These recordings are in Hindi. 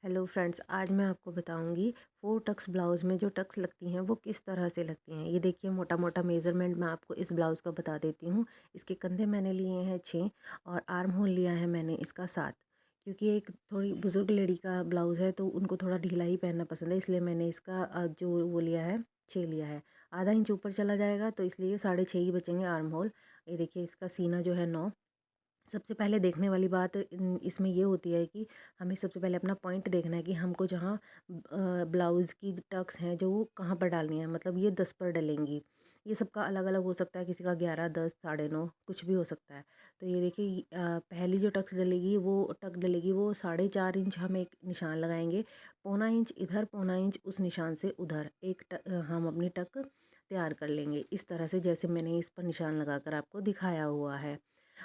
हेलो फ्रेंड्स, आज मैं आपको बताऊंगी 4 टक्स ब्लाउज़ में जो टक्स लगती हैं वो किस तरह से लगती हैं। ये देखिए, मोटा मोटा मेज़रमेंट मैं आपको इस ब्लाउज़ का बता देती हूँ। इसके कंधे मैंने लिए हैं 6 और आर्म होल लिया है मैंने इसका 7, क्योंकि एक थोड़ी बुज़ुर्ग लेडी का ब्लाउज़ है तो उनको थोड़ा ढीला ही पहनना पसंद है, इसलिए मैंने इसका जो वो लिया है 6 लिया है। आधा इंच ऊपर चला जाएगा तो इसलिए 6.5 ही बचेंगे आर्म होल। ये देखिए, इसका सीना जो है 9। सबसे पहले देखने वाली बात इसमें ये होती है कि हमें सबसे पहले अपना पॉइंट देखना है कि हमको जहाँ ब्लाउज़ की टक्स हैं जो वो कहाँ पर डालनी है, मतलब ये 10 पर डलेंगी। ये सबका अलग अलग हो सकता है, किसी का 11, 10, 9.5 कुछ भी हो सकता है। तो ये देखिए, पहली जो टक्स डलेगी वो टक डलेगी वो 4.5 इंच हम एक निशान लगाएंगे। पौना इंच इधर, पौना इंच उस निशान से उधर हम अपनी टक तैयार कर लेंगे इस तरह से, जैसे मैंने इस पर निशान लगाकर आपको दिखाया हुआ है।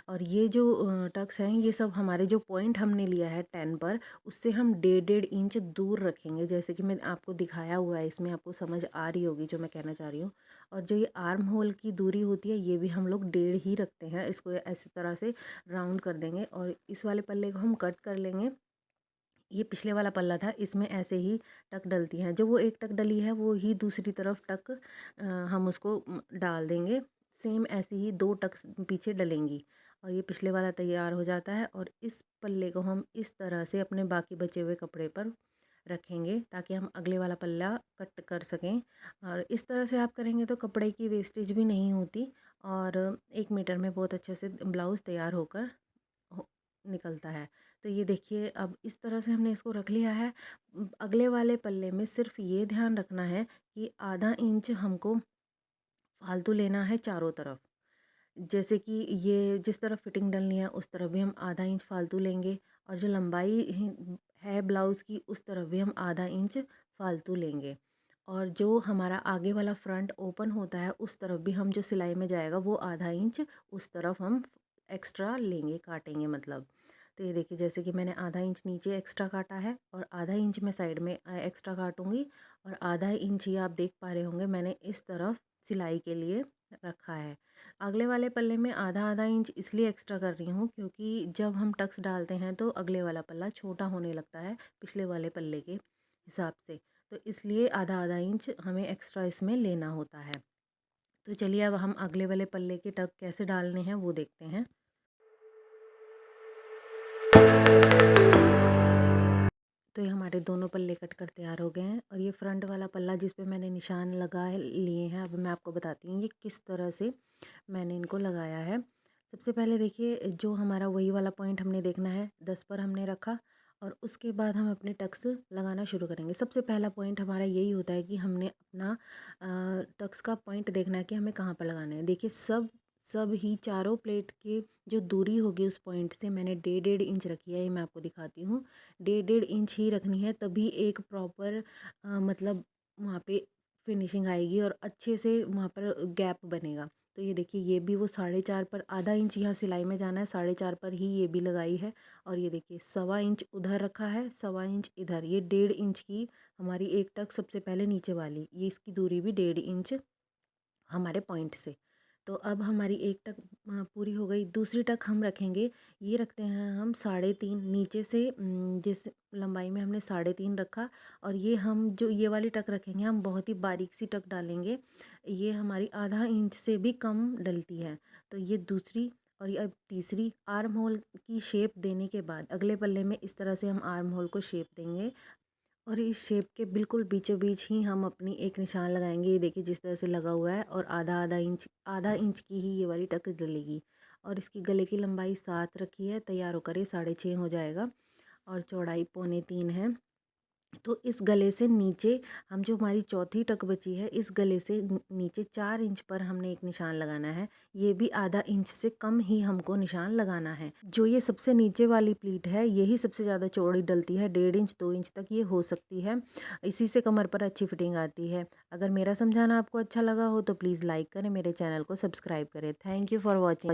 और ये जो टक्स हैं, ये सब हमारे जो पॉइंट हमने लिया है 10 पर, उससे हम 1.5 इंच दूर रखेंगे, जैसे कि मैं आपको दिखाया हुआ है। इसमें आपको समझ आ रही होगी जो मैं कहना चाह रही हूँ। और जो ये आर्म होल की दूरी होती है, ये भी हम लोग 1.5 ही रखते हैं। इसको ऐसी तरह से राउंड कर देंगे और इस वाले पल्ले को हम कट कर लेंगे। ये पिछले वाला पल्ला था, इसमें ऐसे ही टक डलती हैं। जो वो एक टक डली है वो ही दूसरी तरफ टक हम उसको डाल देंगे। सेम ऐसे ही 2 टक पीछे डलेंगी और ये पिछले वाला तैयार हो जाता है। और इस पल्ले को हम इस तरह से अपने बाकी बचे हुए कपड़े पर रखेंगे ताकि हम अगले वाला पल्ला कट कर सकें। और इस तरह से आप करेंगे तो कपड़े की वेस्टेज भी नहीं होती और 1 मीटर में बहुत अच्छे से ब्लाउज़ तैयार होकर हो निकलता है। तो ये देखिए, अब इस तरह से हमने इसको रख लिया है। अगले वाले पल्ले में सिर्फ ये ध्यान रखना है कि आधा इंच हमको फालतू लेना है चारों तरफ। जैसे कि ये जिस तरफ फिटिंग डलनी है उस तरफ भी हम आधा इंच फालतू लेंगे और जो लंबाई है ब्लाउज़ की उस तरफ भी हम आधा इंच फालतू लेंगे। और जो हमारा आगे वाला फ्रंट ओपन होता है उस तरफ भी हम जो सिलाई में जाएगा वो आधा इंच उस तरफ हम एक्स्ट्रा लेंगे, काटेंगे मतलब। तो ये देखिए, जैसे कि मैंने आधा इंच नीचे एक्स्ट्रा काटा है और आधा इंच मैं साइड में एक्स्ट्रा काटूंगी। और आधा इंच ही आप देख पा रहे होंगे मैंने इस तरफ सिलाई के लिए रखा है। अगले वाले पल्ले में आधा आधा इंच इसलिए एक्स्ट्रा कर रही हूँ क्योंकि जब हम टक्स डालते हैं तो अगले वाला पल्ला छोटा होने लगता है पिछले वाले पल्ले के हिसाब से। तो इसलिए आधा आधा इंच हमें एक्स्ट्रा इसमें लेना होता है। तो चलिए, अब हम अगले वाले पल्ले के टक कैसे डालने हैं वो देखते हैं। तो ये हमारे दोनों पल्ले कट कर तैयार हो गए हैं और ये फ्रंट वाला पल्ला जिस पे मैंने निशान लिए हैं, अब मैं आपको बताती हूँ ये किस तरह से मैंने इनको लगाया है। सबसे पहले देखिए, जो हमारा वही वाला पॉइंट हमने देखना है, 10 पर हमने रखा और उसके बाद हम अपने टक्स लगाना शुरू करेंगे। सबसे पहला पॉइंट हमारा यही होता है कि हमने अपना टक्स का पॉइंट देखना है कि हमें कहाँ पर लगाना है। देखिए, सब ही चारों प्लेट की जो दूरी होगी उस पॉइंट से मैंने 1.5 इंच रखी है। ये मैं आपको दिखाती हूँ, 1.5 इंच ही रखनी है, तभी एक प्रॉपर मतलब वहाँ पे फिनिशिंग आएगी और अच्छे से वहाँ पर गैप बनेगा। तो ये देखिए, ये भी वो 4.5 पर आधा इंच यहाँ सिलाई में जाना है, 4.5 पर ही ये भी लगाई है। और ये देखिए, 1.25 इंच उधर रखा है, 1.25 इंच इधर, ये 1.5 इंच की हमारी एक टक सबसे पहले नीचे वाली, ये इसकी दूरी भी 1.5 इंच हमारे पॉइंट से। तो अब हमारी एक टक पूरी हो गई। दूसरी टक हम रखेंगे, ये रखते हैं हम 3.5 नीचे से, जिस लंबाई में हमने 3.5 रखा। और ये हम जो ये वाली टक रखेंगे, हम बहुत ही बारीक सी टक डालेंगे, ये हमारी आधा इंच से भी कम डलती है। तो ये दूसरी और ये अब तीसरी आर्म होल की शेप देने के बाद अगले पल्ले में इस तरह से हम आर्म होल को शेप देंगे। और इस शेप के बिल्कुल बीचों बीच ही हम अपनी एक निशान लगाएंगे। ये देखिए, जिस तरह से लगा हुआ है और आधा इंच की ही ये वाली टक डलेगी। और इसकी गले की लंबाई 7 रखी है, तैयार होकर ये 6.5 हो जाएगा और चौड़ाई 2.25 है। तो इस गले से नीचे हम जो हमारी चौथी टक बची है, इस गले से नीचे 4 इंच पर हमने एक निशान लगाना है। ये भी आधा इंच से कम ही हमको निशान लगाना है। जो ये सबसे नीचे वाली प्लीट है, यही सबसे ज़्यादा चौड़ी डलती है, 1.5 इंच 2 इंच तक ये हो सकती है। इसी से कमर पर अच्छी फिटिंग आती है। अगर मेरा समझाना आपको अच्छा लगा हो तो प्लीज़ लाइक करें, मेरे चैनल को सब्सक्राइब करें। Thank you for watching.